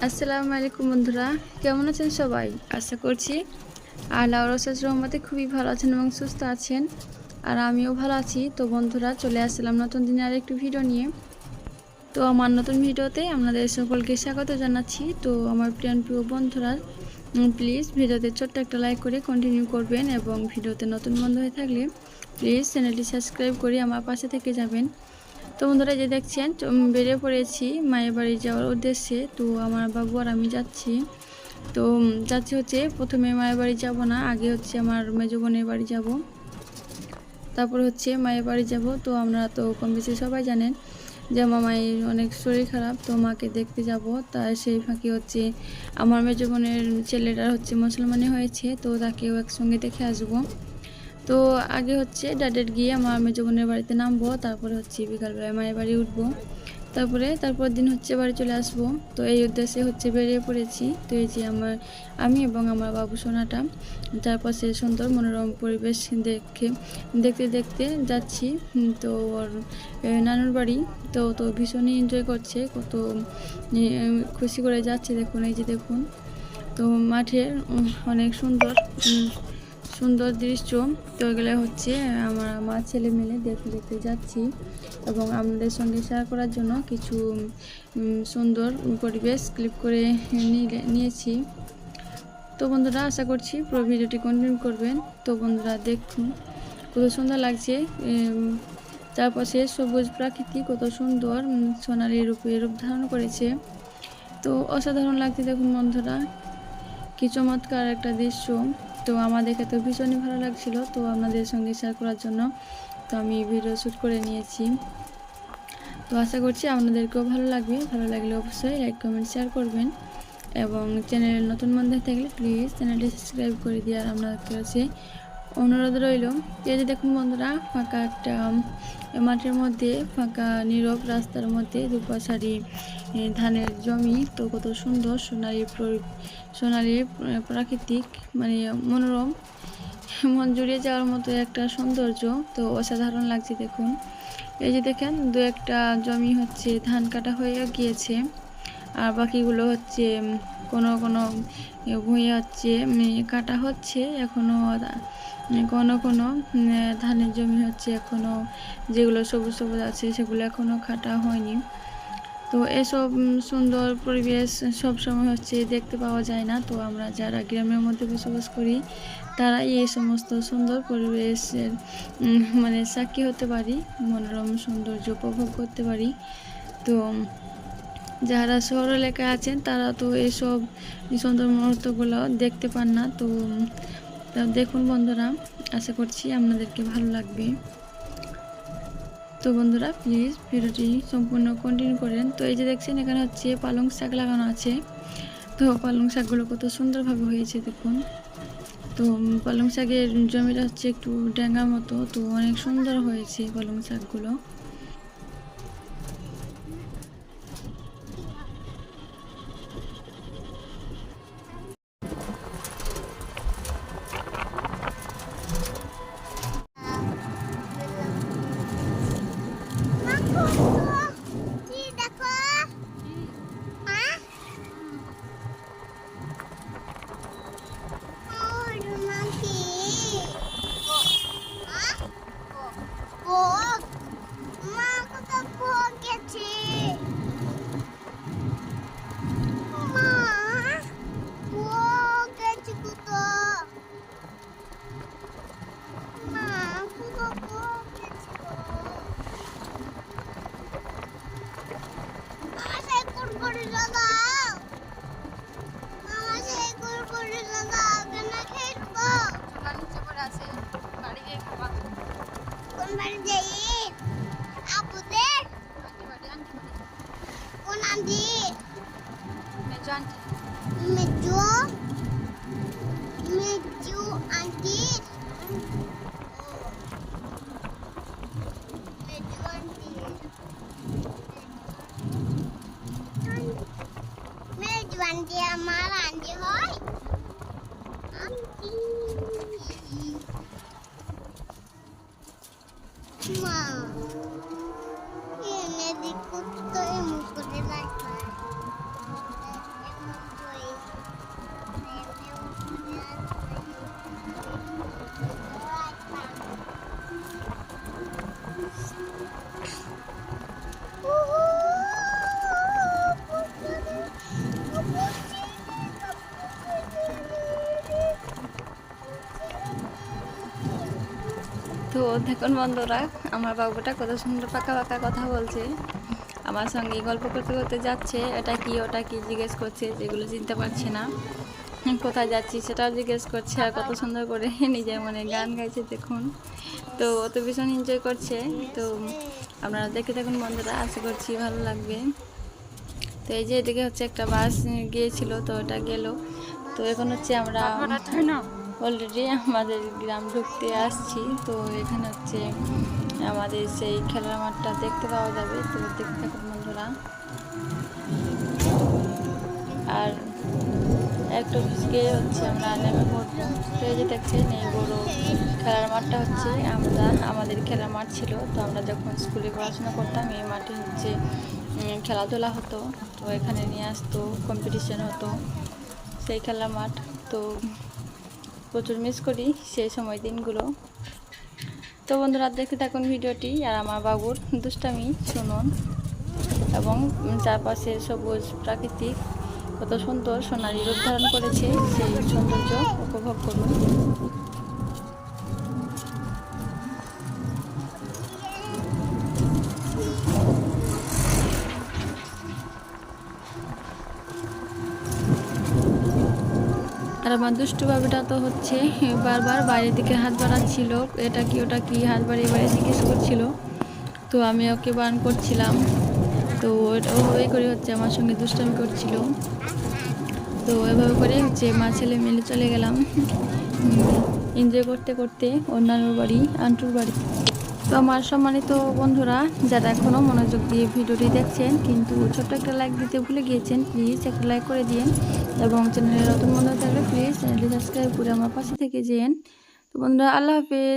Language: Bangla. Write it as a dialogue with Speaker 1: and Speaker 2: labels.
Speaker 1: আসসালামু আলাইকুম বন্ধুরা, কেমন আছেন সবাই? আশা করছি আল্লাহর অশেষ রহমতে খুবই ভালো আছেন এবং সুস্থ আছেন। আর আমিও ভালো আছি। তো বন্ধুরা, চলে আসলাম নতুন দিনের আরেকটি ভিডিও নিয়ে। তো আমার নতুন ভিডিওতে আপনাদের সকলকে স্বাগত জানাচ্ছি। তো আমার প্রিয় বন্ধুরা, প্লিজ ভিডিওতে ছোট্ট একটা লাইক করে কন্টিনিউ করবেন এবং ভিডিওতে নতুন বন্ধু হয়ে থাকলে প্লিজ চ্যানেলটি সাবস্ক্রাইব করে আমার পাশে থেকে যাবেন। তো বন্ধুরা, যে দেখছেন বেরিয়ে পড়েছি মায়ের বাড়ি যাওয়ার উদ্দেশ্যে। তো আমার বাবু আর আমি যাচ্ছি। তো যাচ্ছি হচ্ছে প্রথমে মায়ের বাড়ি যাব না, আগে হচ্ছে আমার মেজ বোনের বাড়ি যাব, তারপর হচ্ছে মায়ের বাড়ি যাব। তো আমরা তো কম বেশি সবাই জানেন যে আমার মায়ের অনেক শরীর খারাপ, তো মাকে দেখতে যাব। তাই সেই ফাঁকে হচ্ছে আমার মেজ বোনের ছেলেটা হচ্ছে মুসলমানি হয়েছে, তো তাকেও একসঙ্গে দেখে আসবো। তো আগে হচ্ছে ডাইরেক্ট গিয়ে আমার মেজ বোনের বাড়িতে নামবো, তারপরে হচ্ছে বিকালবেলায় মায়ের বাড়ি উঠবো, তারপর দিন হচ্ছে বাড়ি চলে আসবো। তো এই উদ্দেশ্যে হচ্ছে বেরিয়ে পড়েছি। তো এই যে আমি এবং আমার বাবু সোনাটা চারপাশে সুন্দর মনোরম পরিবেশ দেখতে দেখতে যাচ্ছি। তো ওর নানুর বাড়ি, তো ভীষণই এনজয় করছে, কত খুশি করে যাচ্ছে। দেখুন, এই যে দেখুন, তো মাঠের অনেক সুন্দর সুন্দর দৃশ্য। তো এগুলো হচ্ছে আমার ছেলে মিলে দেখতে দেখতে যাচ্ছি এবং আপনাদের সঙ্গে শেয়ার করার জন্য কিছু সুন্দর পরিবেশ ক্লিপ করে নিয়েছি। তো বন্ধুরা, আশা করছি পুরো ভিডিওটি কন্টিনিউ করবেন। তো বন্ধুরা, দেখুন কত সুন্দর লাগছে, চারপাশে সবুজ প্রাকৃতিক কত সুন্দর সোনালি রূপ ধারণ করেছে। তো অসাধারণ লাগছে দেখুন বন্ধুরা, কি চমৎকার একটা দৃশ্য। তো আমার দেখে তো ভীষণই ভালো লাগছিল, তো আপনাদের সঙ্গে শেয়ার করার জন্য তো আমি ভিডিও শ্যুট করে নিয়েছি। তো আশা করছি আপনাদেরকেও ভালো লাগবে। ভালো লাগলে অবশ্যই লাইক কমেন্ট শেয়ার করবেন এবং চ্যানেলের নতুন বন্ধু থাকলে প্লিজ চ্যানেলটি সাবস্ক্রাইব করে দিয়ে আর আপনাদের কাছে অনুরোধ রইল। এই যে দেখুন বন্ধুরা, ফাঁকা একটা মাঠের মধ্যে, ফাঁকা নীরব রাস্তার মধ্যে দুপাশারি ধানের জমি, তো কত সুন্দর সোনালি প্রাকৃতিক, মানে মনোরম, মন জুড়িয়ে যাওয়ার মতো একটা সৌন্দর্য। তো অসাধারণ লাগছে দেখুন। এই যে দেখেন, দু একটা জমি হচ্ছে ধান কাটা হয়ে গিয়েছে, আর বাকিগুলো হচ্ছে কোনো কোনো ভুঁইয়ে হচ্ছে কাটা হচ্ছে এখনও। কোনো কোনো ধানের জমি হচ্ছে এখনও, যেগুলো সবুজ সবুজ আছে সেগুলো এখনও কাটা হয়নি। তো এসব সুন্দর পরিবেশ সব সময় হচ্ছে দেখতে পাওয়া যায় না। তো আমরা যারা গ্রামের মধ্যে বসবাস করি তারাই এই সমস্ত সুন্দর পরিবেশের মানে সাক্ষী হতে পারি, মনোরম সৌন্দর্য উপভোগ করতে পারি। তো যারা শহর এলাকায় আছেন তারা তো এসব সুন্দর মুহূর্তগুলো দেখতে পান না। তো দেখুন বন্ধুরা, আশা করছি আপনাদেরকে ভালো লাগবে। তো বন্ধুরা, প্লিজ ভিডিওটি সম্পূর্ণ কন্টিনিউ করেন। তো এই যে দেখছেন, এখানে হচ্ছে পালং শাক লাগানো আছে। তো পালং শাকগুলো কত সুন্দরভাবে হয়েছে দেখুন। তো পালং শাকের জমিটা হচ্ছে একটু ড্যাঙ্গার মতো, তো অনেক সুন্দর হয়েছে পালং শাকগুলো।
Speaker 2: Auntie আমার আন্টি হয় আন্টি মা এনে দেখো তো এই মুখে রাখা
Speaker 1: তো দেখুন বন্ধুরা, আমার বাবুটা কত সুন্দর পাকা পাকা কথা বলছে, আমার সঙ্গে গল্প করতে করতে যাচ্ছে, এটা কি ওটা কি জিজ্ঞেস করছে, যেগুলো চিনতে পারছে না। কোথায় যাচ্ছি সেটাও জিজ্ঞেস করছে, আর কত সুন্দর করে নিজের মনে গান গাইছে দেখুন। তো ও তো ভীষণ এনজয় করছে। তো আপনারা দেখে থাকুন বন্ধুরা, আশা করছি ভালো লাগবে। তো এই যে এদিকে হচ্ছে একটা বাস গিয়েছিল, তো ওটা গেল। তো এখন হচ্ছে আমরা অলরেডি আমাদের গ্রাম ঢুকতে আসছি। তো এখানে হচ্ছে আমাদের সেই খেলার মাঠটা দেখতে পাওয়া যাবে, তো দেখতে থাকুন বন্ধুরা। আর একটু গিয়ে হচ্ছে আমরা নেমে পড়বো। তো এই যে দেখছেন এই বড় খেলার মাঠটা হচ্ছে আমাদের খেলার মাঠ ছিল। তো আমরা যখন স্কুলে পড়াশোনা করতাম এই মাঠে হচ্ছে খেলাধুলা হতো। তো এখানে নিয়ে আসতো, কম্পিটিশন হতো, সেই খেলার মাঠ। তো প্রচুর মিস করি সেই সময় দিনগুলো। তো বন্ধুরা দেখতে থাকুন ভিডিওটি, আর আমার বাবুর দুষ্টামি শুনুন, এবং চারপাশে সবুজ প্রাকৃতিক কত সুন্দর সোনালি রূপ ধারণ করেছে সেই সৌন্দর্য উপভোগ করুন। আর আমার দুষ্টু বাবুটা তো হচ্ছে বারবার বাইরের দিকে হাত বাড়াচ্ছিল, এটা কি ওটা কি হাত বাড়িয়ে বাড়িয়ে জিজ্ঞেস করছিল। তো আমি ওকে বারণ করছিলাম, তো ওভাবে করে হচ্ছে আমার সঙ্গে দুষ্টামি করছিল। তো এভাবে করে হচ্ছে মা ছেলে মিলে চলে গেলাম এনজয় করতে করতে অন্যান্য বাড়ি, আন্টুর বাড়ি। তো আমার সম্মানিত বন্ধুরা, যারা এখনও মনোযোগ দিয়ে ভিডিওটি দেখছেন কিন্তু ছোট্ট একটা লাইক দিতে ভুলে গিয়েছেন, প্লিজ একটা লাইক করে দিন, এবং চ্যানেলে নতুন বন্ধু থাকলে প্লিজ চ্যানেলটি সাবস্ক্রাইব করে আমার পাশে থেকে যেন। তো বন্ধুরা, আল্লাহ হাফেজ।